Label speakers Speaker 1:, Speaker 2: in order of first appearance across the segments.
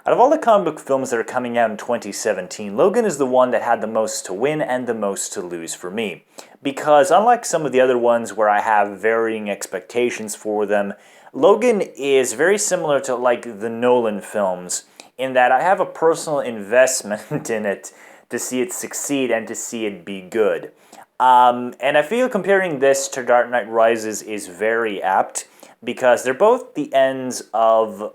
Speaker 1: Out of all the comic book films that are coming out in 2017, Logan is the one that had the most to win and the most to lose for me. Because unlike some of the other ones where I have varying expectations for them, Logan is very similar to like the Nolan films in that I have a personal investment in it to see it succeed and to see it be good. And I feel comparing this to Dark Knight Rises is very apt because they're both the ends of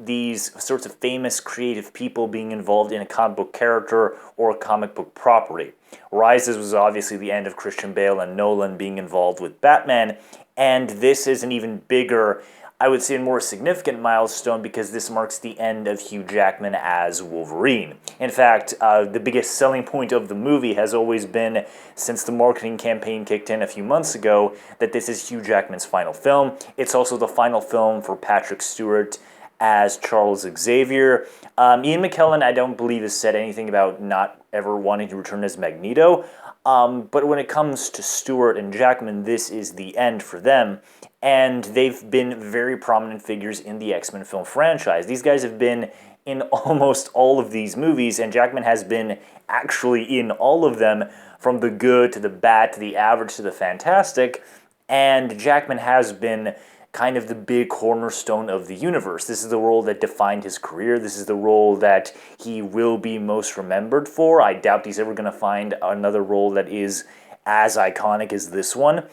Speaker 1: these sorts of famous creative people being involved in a comic book character or a comic book property. Rises was obviously the end of Christian Bale and Nolan being involved with Batman, and this is an even bigger, I would say a more significant milestone because this marks the end of Hugh Jackman as Wolverine. In fact, the biggest selling point of the movie has always been, since the marketing campaign kicked in a few months ago, that this is Hugh Jackman's final film. It's also the final film for Patrick Stewart as Charles Xavier. Ian McKellen, I don't believe, has said anything about not ever wanting to return as Magneto. But when it comes to Stewart and Jackman, this is the end for them. And they've been very prominent figures in the X-Men film franchise. These guys have been in almost all of these movies, and Jackman has been actually in all of them, from the good to the bad to the average to the fantastic. And Jackman has been kind of the big cornerstone of the universe. This is the role that defined his career. This is the role that he will be most remembered for. I doubt he's ever going to find another role that is as iconic as this one.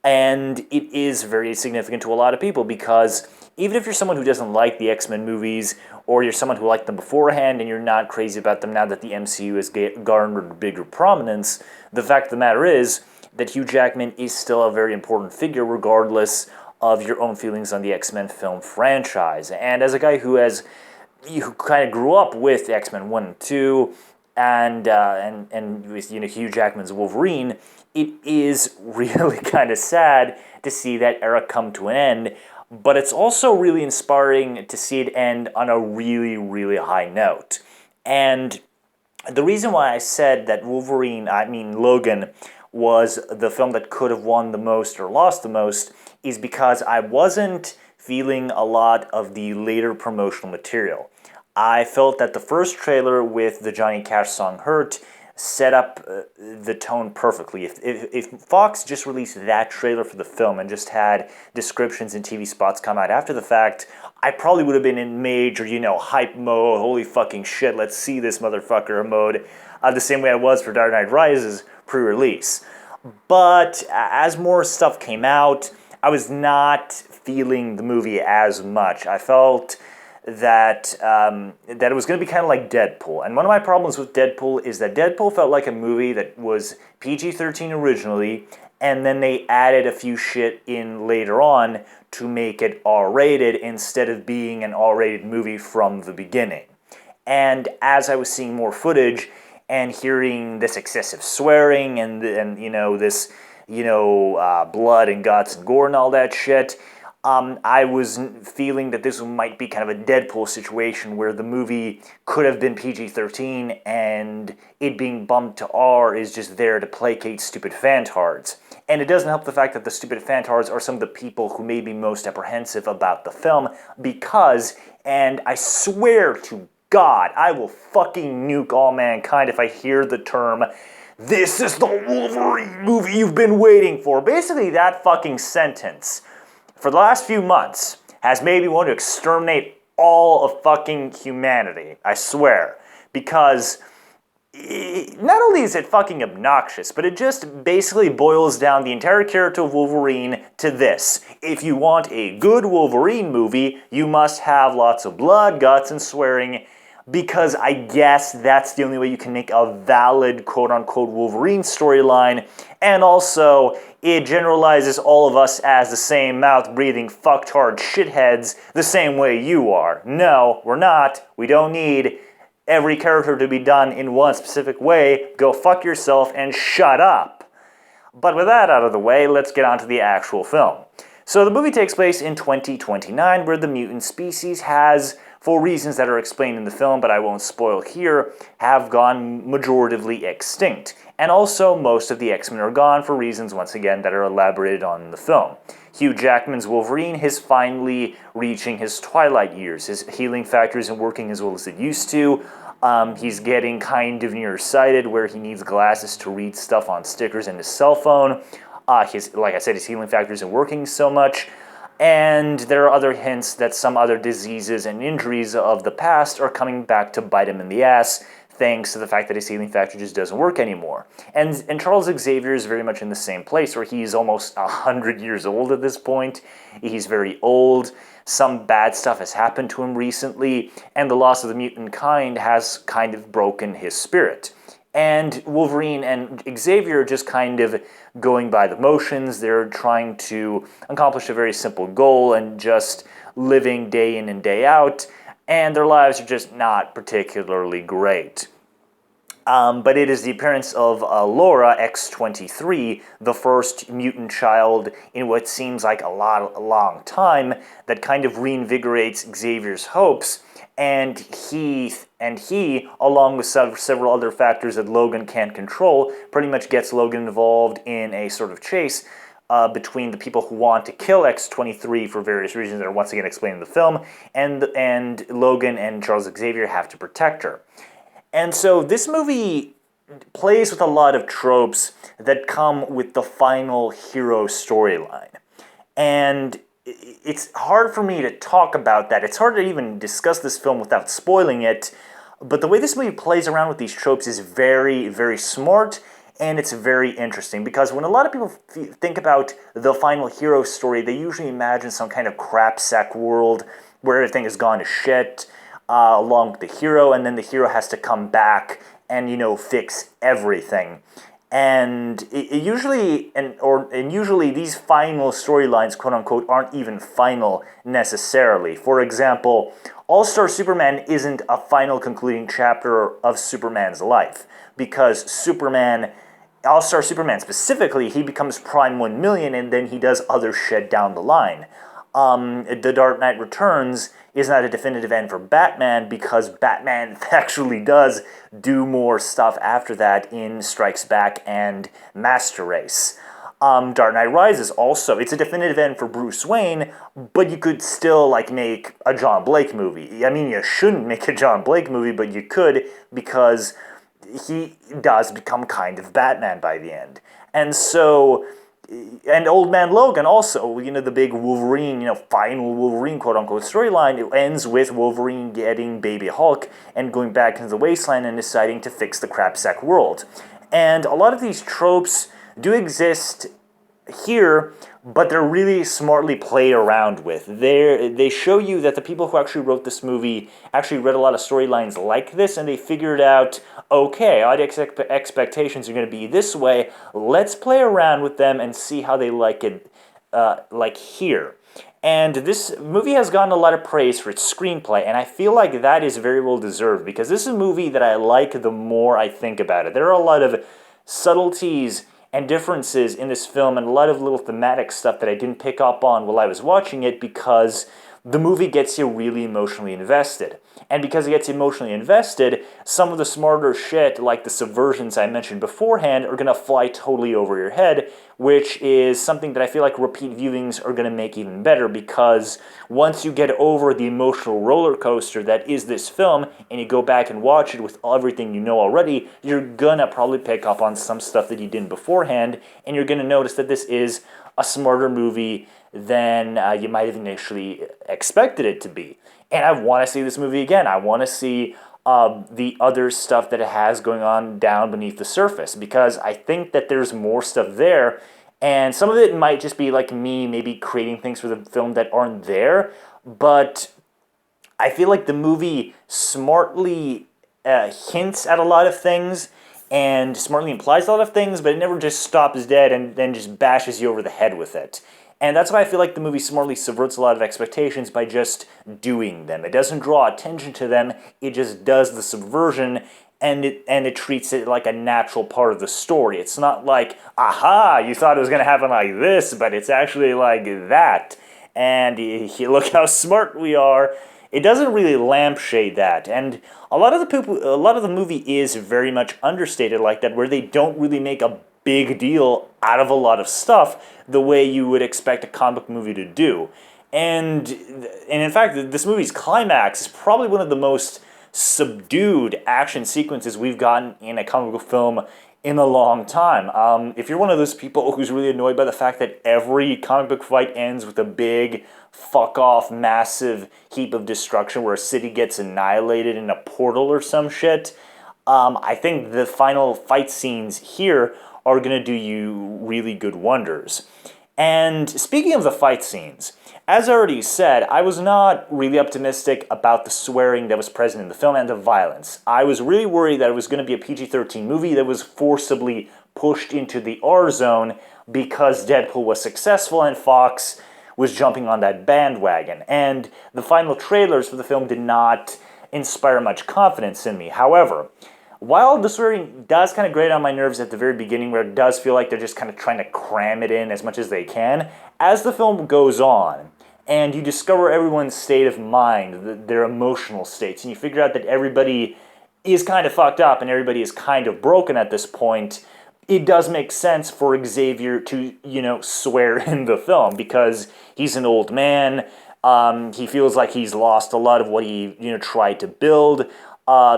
Speaker 1: And it is very significant to a lot of people because even if you're someone who doesn't like the X-Men movies, or you're someone who liked them beforehand and you're not crazy about them now that the MCU has garnered bigger prominence, the fact of the matter is that Hugh Jackman is still a very important figure regardless of your own feelings on the X-Men film franchise. And as a guy who kind of grew up with X-Men 1 and 2 and with Hugh Jackman's Wolverine, it is really kind of sad to see that era come to an end, but it's also really inspiring to see it end on a really, really high note. And the reason why I said that Logan was the film that could have won the most or lost the most is because I wasn't feeling a lot of the later promotional material. I felt that the first trailer with the Johnny Cash song Hurt set up the tone perfectly. If Fox just released that trailer for the film and just had descriptions and TV spots come out after the fact, I probably would have been in major, hype mode, holy fucking shit, let's see this motherfucker mode, the same way I was for Dark Knight Rises pre-release. But as more stuff came out, I was not feeling the movie as much. I felt that it was going to be kind of like Deadpool. And one of my problems with Deadpool is that Deadpool felt like a movie that was PG-13 originally, and then they added a few shit in later on to make it R-rated instead of being an R-rated movie from the beginning. And as I was seeing more footage and hearing this excessive swearing and this blood and guts and gore and all that shit, I was feeling that this might be kind of a Deadpool situation where the movie could have been PG-13 and it being bumped to R is just there to placate stupid fantards. And it doesn't help the fact that the stupid fantards are some of the people who may be most apprehensive about the film because, and I swear to God, I will fucking nuke all mankind if I hear the term, "This is the Wolverine movie you've been waiting for." Basically, that fucking sentence, for the last few months, has made me want to exterminate all of fucking humanity, I swear. Because not only is it fucking obnoxious, but it just basically boils down the entire character of Wolverine to this. If you want a good Wolverine movie, you must have lots of blood, guts, and swearing, because I guess that's the only way you can make a valid quote-unquote Wolverine storyline, and also it generalizes all of us as the same mouth-breathing fucktard shitheads the same way you are. No, we're not. We don't need every character to be done in one specific way. Go fuck yourself and shut up. But with that out of the way, let's get on to the actual film. So the movie takes place in 2029, where the mutant species has, for reasons that are explained in the film, but I won't spoil here, have gone majoritively extinct. And also, most of the X-Men are gone for reasons, once again, that are elaborated on in the film. Hugh Jackman's Wolverine is finally reaching his twilight years. His healing factor isn't working as well as it used to. He's getting kind of nearsighted where he needs glasses to read stuff on stickers in his cell phone. Like I said, his healing factor isn't working so much. And there are other hints that some other diseases and injuries of the past are coming back to bite him in the ass, thanks to the fact that his healing factor just doesn't work anymore. And Charles Xavier is very much in the same place, where he's almost 100 years old at this point. He's very old. Some bad stuff has happened to him recently, and the loss of the mutant kind has kind of broken his spirit. And Wolverine and Xavier are just kind of going by the motions. They're trying to accomplish a very simple goal and just living day in and day out, and their lives are just not particularly great. But it is the appearance of Laura, X-23, the first mutant child in what seems like a long time, that kind of reinvigorates Xavier's hopes, and he, along with several other factors that Logan can't control, pretty much gets Logan involved in a sort of chase between the people who want to kill X-23 for various reasons that are once again explained in the film, and Logan and Charles Xavier have to protect her. And so this movie plays with a lot of tropes that come with the final hero storyline. And it's hard for me to talk about that. It's hard to even discuss this film without spoiling it. But the way this movie plays around with these tropes is very, very smart, and it's very interesting. Because when a lot of people think about the final hero story, they usually imagine some kind of crapsack world where everything has gone to shit, along with the hero, and then the hero has to come back and, fix everything. And usually these final storylines, quote unquote, aren't even final necessarily. For example, All-Star Superman isn't a final concluding chapter of Superman's life, because All-Star Superman specifically, he becomes Prime 1 million and then he does other shit down the line. The Dark Knight Returns is not a definitive end for Batman, because Batman actually does do more stuff after that in Strikes Back and Master Race. Dark Knight Rises also, it's a definitive end for Bruce Wayne, but you could still make a John Blake movie. I mean, you shouldn't make a John Blake movie, but you could, because he does become kind of Batman by the end. And so, and Old Man Logan also, the big Wolverine, final Wolverine quote-unquote storyline, it ends with Wolverine getting Baby Hulk and going back into the wasteland and deciding to fix the crapsack world. And a lot of these tropes do exist here, but they're really smartly played around with. They show you that the people who actually wrote this movie actually read a lot of storylines like this, and they figured out, okay, audience expectations are going to be this way, let's play around with them and see how they like it, like here. And this movie has gotten a lot of praise for its screenplay, and I feel like that is very well deserved, because this is a movie that I like the more I think about it. There are a lot of subtleties and differences in this film, and a lot of little thematic stuff that I didn't pick up on while I was watching it, because the movie gets you really emotionally invested. And because it gets you emotionally invested, some of the smarter shit, like the subversions I mentioned beforehand, are going to fly totally over your head, which is something that I feel like repeat viewings are going to make even better, because once you get over the emotional roller coaster that is this film, and you go back and watch it with everything you know already, you're going to probably pick up on some stuff that you didn't beforehand, and you're going to notice that this is a smarter movie than you might have initially expected it to be. And I want to see this movie again. I want to see the other stuff that it has going on down beneath the surface, because I think that there's more stuff there, and some of it might just be like me maybe creating things for the film that aren't there, but I feel like the movie smartly hints at a lot of things and smartly implies a lot of things, but it never just stops dead and then just bashes you over the head with it. And that's why I feel like the movie smartly subverts a lot of expectations by just doing them. It doesn't draw attention to them, it just does the subversion, and it treats it like a natural part of the story. It's not like, aha, you thought it was going to happen like this, but it's actually like that. And look how smart we are. It doesn't really lampshade that, and a lot of the movie is very much understated like that, where they don't really make a big deal out of a lot of stuff the way you would expect a comic book movie to do. And in fact, this movie's climax is probably one of the most subdued action sequences we've gotten in a comic book film in a long time. If you're one of those people who's really annoyed by the fact that every comic book fight ends with a big fuck-off massive heap of destruction where a city gets annihilated in a portal or some shit, I think the final fight scenes here are going to do you really good wonders. And speaking of the fight scenes, as I already said, I was not really optimistic about the swearing that was present in the film and the violence. I was really worried that it was going to be a PG-13 movie that was forcibly pushed into the R zone because Deadpool was successful and Fox was jumping on that bandwagon. And the final trailers for the film did not inspire much confidence in me. However, while the swearing does kind of grate on my nerves at the very beginning, where it does feel like they're just kind of trying to cram it in as much as they can, as the film goes on, and you discover everyone's state of mind, their emotional states, and you figure out that everybody is kind of fucked up and everybody is kind of broken at this point, it does make sense for Xavier to, swear in the film, because he's an old man, he feels like he's lost a lot of what he, tried to build.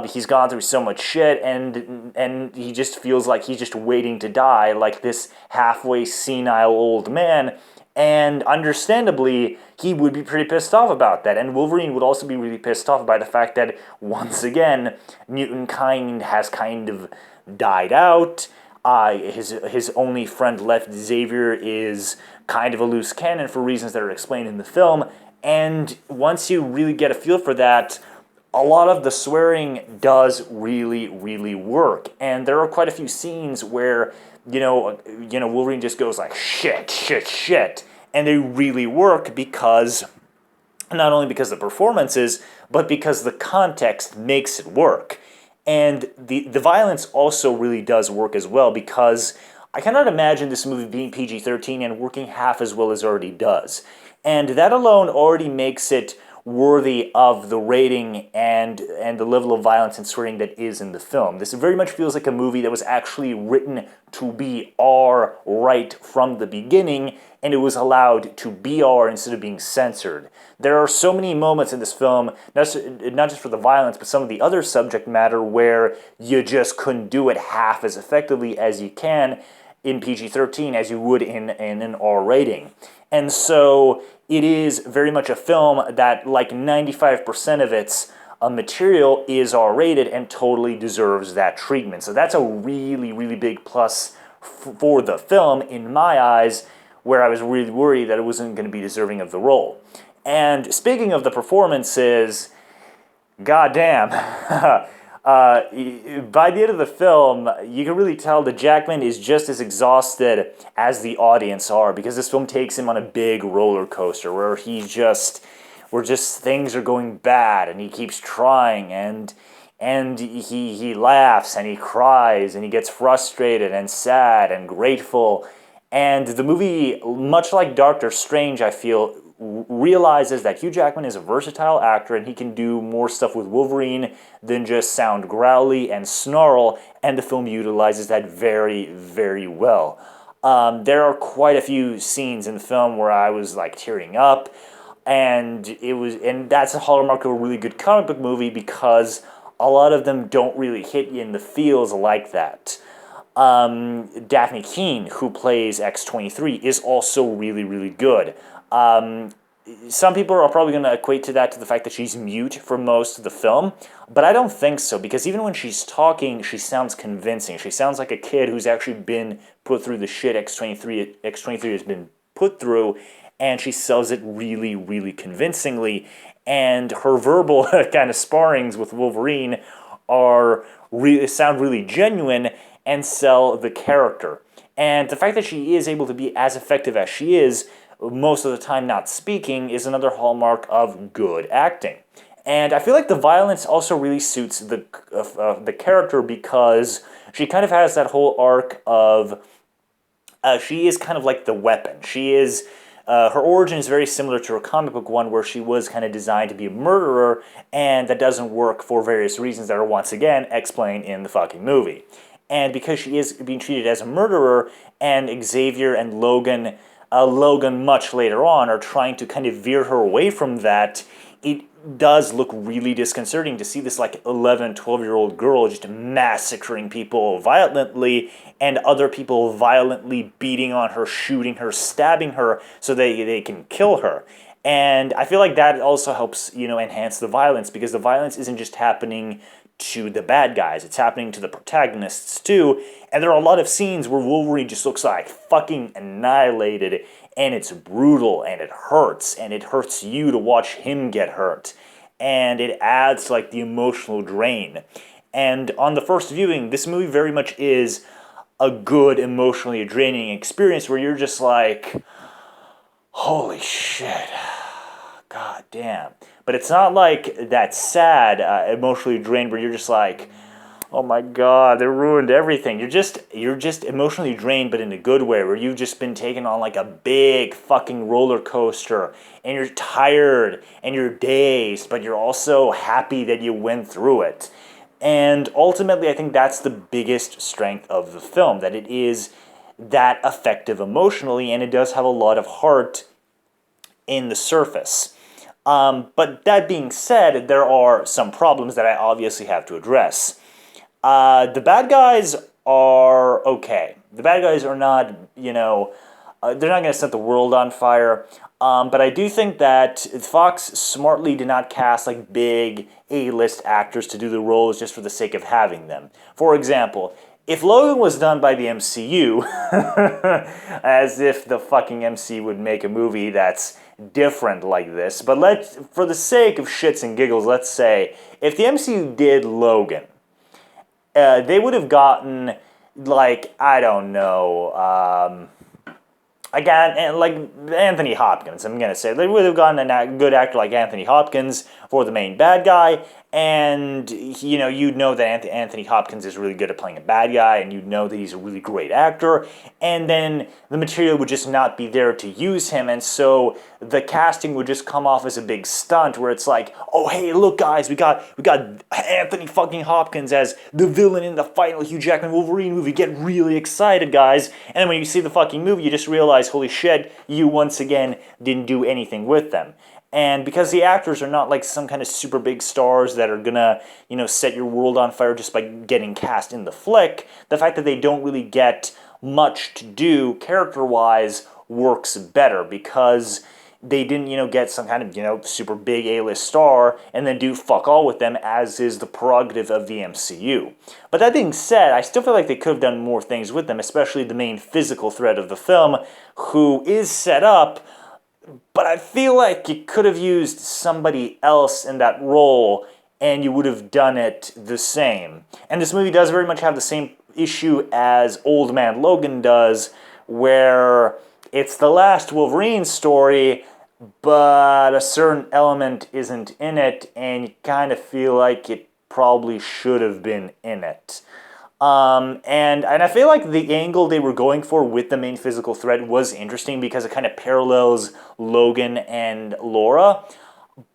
Speaker 1: He's gone through so much shit, and he just feels like he's just waiting to die, like this halfway senile old man. And understandably, he would be pretty pissed off about that. And Wolverine would also be really pissed off by the fact that, once again, mutant kind has kind of died out. His only friend left, Xavier, is kind of a loose cannon for reasons that are explained in the film. And once you really get a feel for that, a lot of the swearing does really, really work. And there are quite a few scenes where, Wolverine just goes like, shit, shit, shit. And they really work because, not only because of the performances, but because the context makes it work. And the violence also really does work as well, because I cannot imagine this movie being PG-13 and working half as well as it already does. And that alone already makes it worthy of the rating and the level of violence and swearing that is in the film. This very much feels like a movie that was actually written to be R right from the beginning, and it was allowed to be R instead of being censored. There are so many moments in this film, not just for the violence, but some of the other subject matter where you just couldn't do it half as effectively as you can in PG-13 as you would in an R rating. And so it is very much a film that, like 95% of its material, is R-rated and totally deserves that treatment. So that's a really, really big plus for the film, in my eyes, where I was really worried that it wasn't going to be deserving of the role. And speaking of the performances, goddamn, by the end of the film, you can really tell that Jackman is just as exhausted as the audience are, because this film takes him on a big roller coaster where things are going bad, and he keeps trying, and he laughs and he cries and he gets frustrated and sad and grateful. And the movie, much like Doctor Strange, I feel, realizes that Hugh Jackman is a versatile actor and he can do more stuff with Wolverine than just sound growly and snarl, and the film utilizes that very, very well. There are quite a few scenes in the film where I was like tearing up, and that's a hallmark of a really good comic book movie, because a lot of them don't really hit you in the feels like that. Daphne Keane, who plays X-23, is also really, really good. Some people are probably going to equate to the fact that she's mute for most of the film, but I don't think so, because even when she's talking, she sounds convincing. She sounds like a kid who's actually been put through the shit X-23 has been put through, and she sells it really, really convincingly. And her verbal kind of sparrings with Wolverine sound really genuine and sell the character. And the fact that she is able to be as effective as she is, most of the time not speaking, is another hallmark of good acting. And I feel like the violence also really suits the character, because she kind of has that whole arc of she is kind of like the weapon. She is her origin is very similar to her comic book one, where she was kind of designed to be a murderer, and that doesn't work for various reasons that are once again explained in the fucking movie. and because she is being treated as a murderer, and Xavier and Logan much later on are trying to kind of veer her away from that, it does look really disconcerting to see this like 11, 12-year-old girl just massacring people violently, and other people violently beating on her, shooting her, stabbing her so they can kill her. And I feel like that also helps, enhance the violence, because the violence isn't just happening to the bad guys, it's happening to the protagonists too. And there are a lot of scenes where Wolverine just looks like fucking annihilated, and it's brutal, and it hurts you to watch him get hurt. And it adds to like the emotional drain. And on the first viewing, this movie very much is a good emotionally draining experience where you're just like, holy shit, god damn. But it's not like that sad, emotionally drained where you're just like, oh my god, they ruined everything. You're just emotionally drained, but in a good way, where you've just been taken on like a big fucking roller coaster, and you're tired, and you're dazed, but you're also happy that you went through it. And ultimately, I think that's the biggest strength of the film, that it is that effective emotionally, and it does have a lot of heart in the surface. But that being said, there are some problems that I obviously have to address. The bad guys are okay. The bad guys are not, they're not going to set the world on fire. But I do think that Fox smartly did not cast like big A-list actors to do the roles just for the sake of having them. For example, if Logan was done by the MCU, as if the fucking MCU would make a movie that's different like this, but for the sake of shits and giggles, let's say, if the MCU did Logan, they would have gotten, like, I don't know, like Anthony Hopkins, I'm going to say. They would have gotten a good actor like Anthony Hopkins for the main bad guy, and, you'd know that Anthony Hopkins is really good at playing a bad guy, and you'd know that he's a really great actor, and then the material would just not be there to use him, and so the casting would just come off as a big stunt, where it's like, oh, hey, look, guys, we got Anthony fucking Hopkins as the villain in the final Hugh Jackman Wolverine movie. Get really excited, guys. And then when you see the fucking movie, you just realize, holy shit, you once again didn't do anything with them. And because the actors are not like some kind of super big stars that are gonna, set your world on fire just by getting cast in the flick, the fact that they don't really get much to do character-wise works better, because they didn't, get some kind of, super big A-list star and then do fuck all with them, as is the prerogative of the MCU. But that being said, I still feel like they could have done more things with them, especially the main physical threat of the film, who is set up, but I feel like you could have used somebody else in that role and you would have done it the same. And this movie does very much have the same issue as Old Man Logan does, where it's the last Wolverine story, but a certain element isn't in it, and you kind of feel like it probably should have been in it. And I feel like the angle they were going for with the main physical threat was interesting, because it kind of parallels Logan and Laura.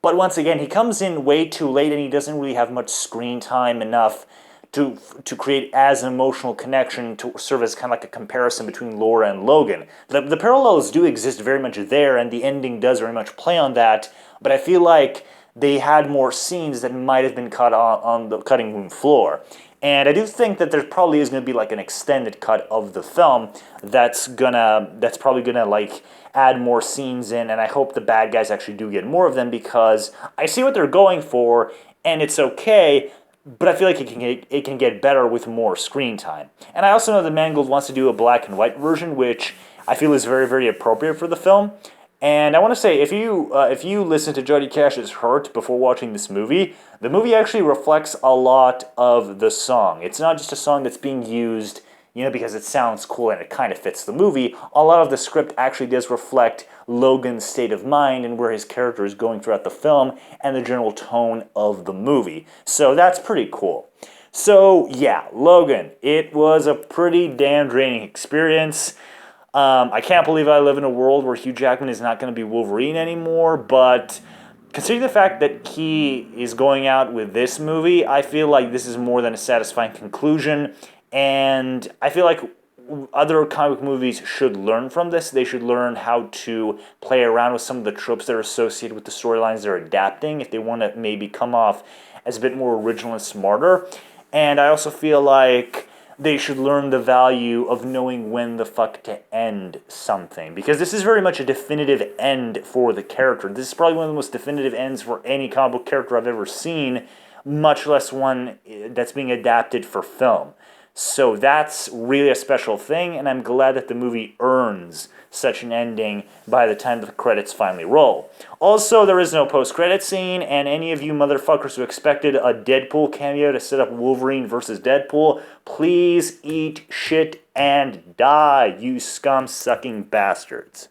Speaker 1: But once again, he comes in way too late, and he doesn't really have much screen time enough to create as an emotional connection to serve as kind of like a comparison between Laura and Logan. The parallels do exist very much there, and the ending does very much play on that, but I feel like they had more scenes that might have been cut on the cutting room floor. And I do think that there probably is going to be like an extended cut of the film that's probably gonna like add more scenes in, and I hope the bad guys actually do get more of them, because I see what they're going for, and it's okay, but I feel like it can get better with more screen time. And I also know that Mangold wants to do a black and white version, which I feel is very, very appropriate for the film. And I want to say, if you listen to Johnny Cash's Hurt before watching this movie, the movie actually reflects a lot of the song. It's not just a song that's being used, because it sounds cool and it kind of fits the movie. A lot of the script actually does reflect Logan's state of mind and where his character is going throughout the film and the general tone of the movie. So that's pretty cool. So yeah, Logan, it was a pretty damn draining experience. I can't believe I live in a world where Hugh Jackman is not going to be Wolverine anymore, but considering the fact that he is going out with this movie, I feel like this is more than a satisfying conclusion, And I feel like other comic movies should learn from this. They should learn how to play around with some of the tropes that are associated with the storylines they're adapting if they want to maybe come off as a bit more original and smarter. And I also feel like they should learn the value of knowing when the fuck to end something. Because this is very much a definitive end for the character. This is probably one of the most definitive ends for any comic book character I've ever seen, much less one that's being adapted for film. So that's really a special thing, and I'm glad that the movie earns such an ending by the time the credits finally roll. Also, there is no post-credit scene, and any of you motherfuckers who expected a Deadpool cameo to set up Wolverine versus Deadpool, please eat shit and die, you scum-sucking bastards.